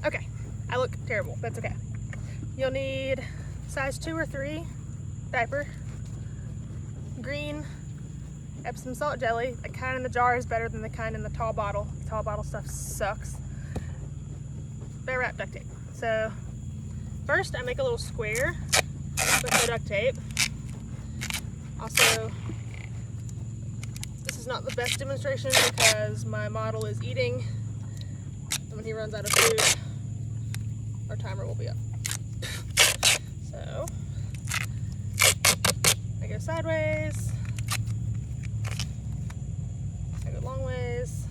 Okay, I look terrible. That's okay. You'll need size 2 or 3 diaper, green Epsom salt jelly. The kind in the jar is better than the kind in the tall bottle. The tall bottle stuff sucks. Bear wrap duct tape. So first I make a little square with the duct tape. Also, this is not the best demonstration because my model is eating, and when he runs out of food, our timer will be up. So I go sideways, I go long ways,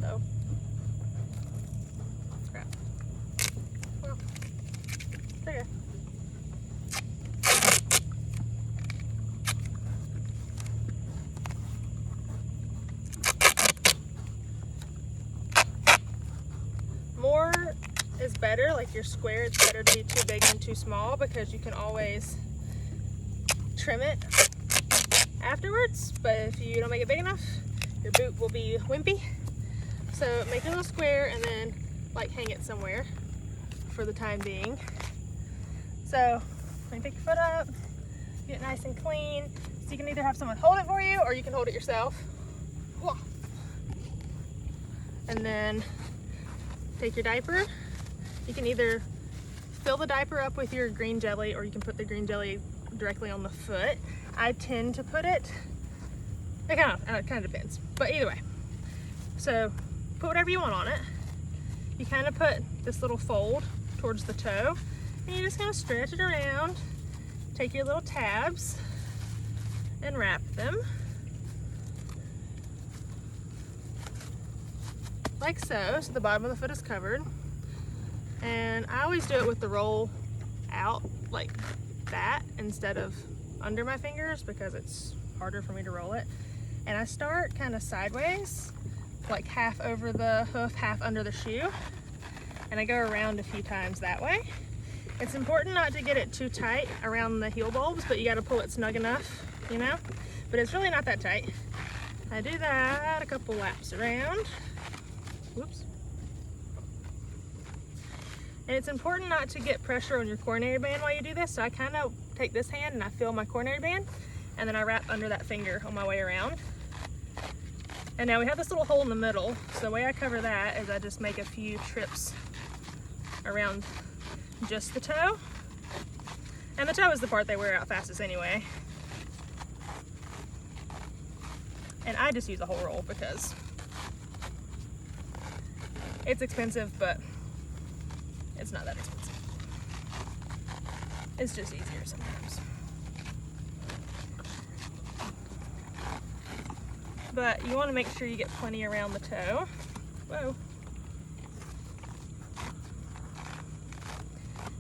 so crap. Well, there you go. More is better, like your square, it's better to be too big than too small because you can always trim it afterwards, but if you don't make it big enough, your boot will be wimpy. So make a little square and then like hang it somewhere for the time being. So when you pick your foot up, get it nice and clean. So you can either have someone hold it for you or you can hold it yourself. And then take your diaper. You can either fill the diaper up with your green jelly or you can put the green jelly directly on the foot. I tend to put it kind of depends, but either way. So put whatever you want on it. You kind of put this little fold towards the toe and you just kind of stretch it around. Take your little tabs and wrap them like so, so the bottom of the foot is covered. And I always do it with the roll out like that instead of under my fingers because it's harder for me to roll it. And I start kind of sideways, like half over the hoof, half under the shoe. And I go around a few times that way. It's important not to get it too tight around the heel bulbs, but you got to pull it snug enough, you know? But it's really not that tight. I do that a couple laps around. Whoops. And it's important not to get pressure on your coronary band while you do this. So I kind of take this hand and I feel my coronary band and then I wrap under that finger on my way around. And now we have this little hole in the middle. So the way I cover that is I just make a few trips around just the toe. And the toe is the part they wear out fastest anyway. And I just use a whole roll because it's expensive, but it's not that expensive. It's just easier sometimes. But you want to make sure you get plenty around the toe. Whoa.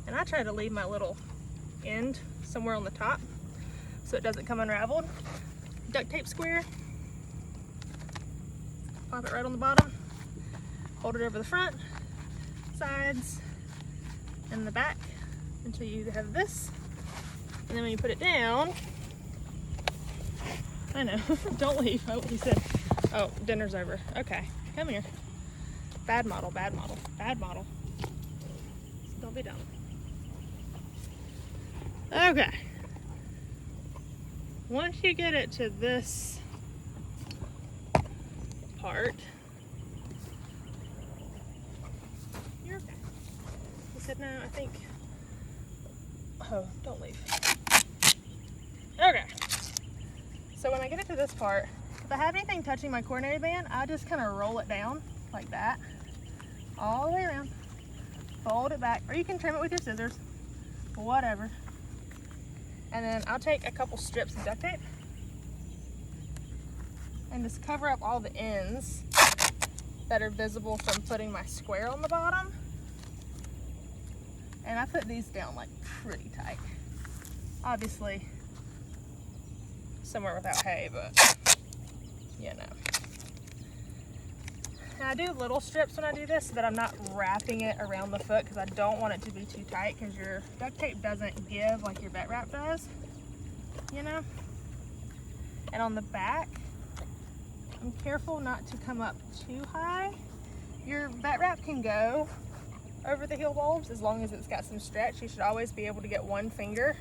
And I try to leave my little end somewhere on the top so it doesn't come unraveled. Duct tape square. Pop it right on the bottom. Hold it over the front, sides, and the back until you have this. And then when you put it down, I know, don't leave. Oh, he said, oh, dinner's over. Okay, come here. Bad model, bad model, bad model. Don't be dumb. Okay. Once you get it to this part, you're okay. He said, no, I think, oh, don't leave. Okay. So when I get it to this part, if I have anything touching my coronary band, I just kind of roll it down like that, all the way around, fold it back, or you can trim it with your scissors, whatever. And then I'll take a couple strips of duct tape and just cover up all the ends that are visible from putting my square on the bottom. And I put these down like pretty tight. Obviously, somewhere without hay, but you know. And I do little strips when I do this so that I'm not wrapping it around the foot because I don't want it to be too tight because your duct tape doesn't give like your vet wrap does, you know? And on the back, I'm careful not to come up too high. Your vet wrap can go over the heel bulbs as long as it's got some stretch. You should always be able to get one finger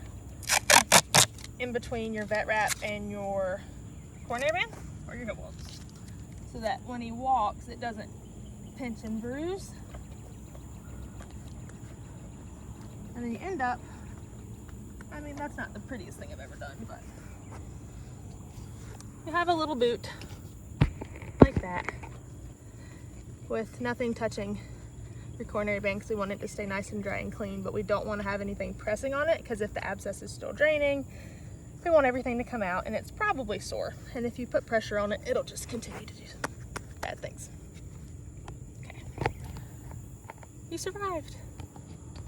in between your vet wrap and your coronary band or your heel bulbs, so that when he walks it doesn't pinch and bruise. And then you end up, I mean, that's not the prettiest thing I've ever done, but you have a little boot like that with nothing touching your coronary band, because we want it to stay nice and dry and clean, but we don't want to have anything pressing on it, because if the abscess is still draining, we want everything to come out, and it's probably sore. And if you put pressure on it, it'll just continue to do bad things. Okay. You survived.